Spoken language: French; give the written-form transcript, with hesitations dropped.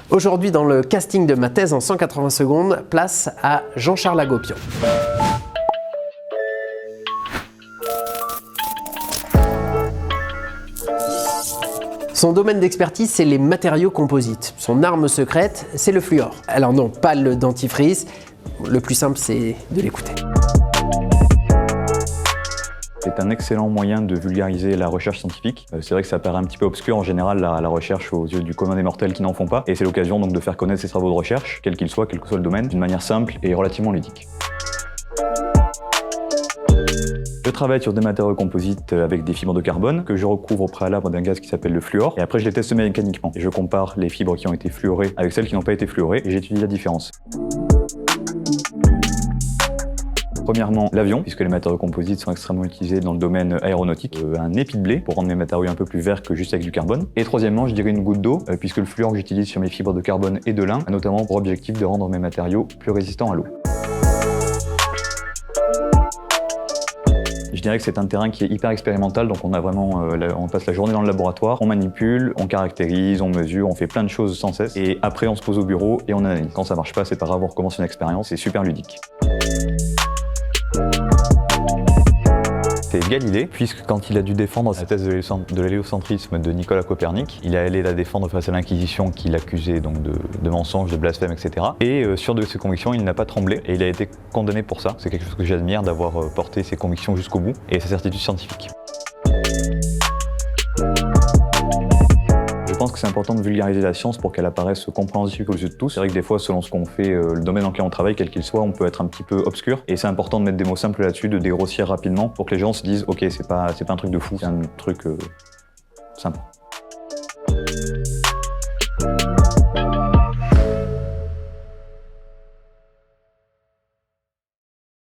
Aujourd'hui, dans le casting de ma thèse en 180 secondes, place à Jean-Charles Hagopian. Son domaine d'expertise, c'est les matériaux composites. Son arme secrète, c'est le fluor. Alors non, pas le dentifrice. Le plus simple, c'est de l'écouter. C'est un excellent moyen de vulgariser la recherche scientifique. C'est vrai que ça paraît un petit peu obscur en général, la recherche aux yeux du commun des mortels qui n'en font pas. Et c'est l'occasion donc de faire connaître ses travaux de recherche, quels qu'ils soient, quel que soit le domaine, d'une manière simple et relativement ludique. Je travaille sur des matériaux composites avec des fibres de carbone que je recouvre au préalable d'un gaz qui s'appelle le fluor. Et après, je les teste mécaniquement. Et je compare les fibres qui ont été fluorées avec celles qui n'ont pas été fluorées et j'étudie la différence. Premièrement, l'avion, puisque les matériaux composites sont extrêmement utilisés dans le domaine aéronautique. Un épi de blé, pour rendre mes matériaux un peu plus verts que juste avec du carbone. Et troisièmement, je dirais une goutte d'eau, puisque le fluor que j'utilise sur mes fibres de carbone et de lin a notamment pour objectif de rendre mes matériaux plus résistants à l'eau. Je dirais que c'est un terrain qui est hyper expérimental, donc on passe la journée dans le laboratoire, on manipule, on caractérise, on mesure, on fait plein de choses sans cesse. Et après, on se pose au bureau et on analyse. Quand ça marche pas, c'est pas grave, on recommence une expérience, c'est super ludique. C'est Galilée, puisque quand il a dû défendre sa thèse de l'héliocentrisme de Nicolas Copernic, il est allé la défendre face à l'Inquisition qui l'accusait donc de mensonges, de blasphème, etc. Et sûr de ses convictions, il n'a pas tremblé et il a été condamné pour ça. C'est quelque chose que j'admire, d'avoir porté ses convictions jusqu'au bout et sa certitude scientifique. Je pense que c'est important de vulgariser la science pour qu'elle apparaisse compréhensible aux yeux de tous. C'est vrai que des fois, selon ce qu'on fait, le domaine dans lequel on travaille, quel qu'il soit, on peut être un petit peu obscur. Et c'est important de mettre des mots simples là-dessus, de dégrossir rapidement pour que les gens se disent « Ok, c'est pas un truc de fou, c'est un truc simple ».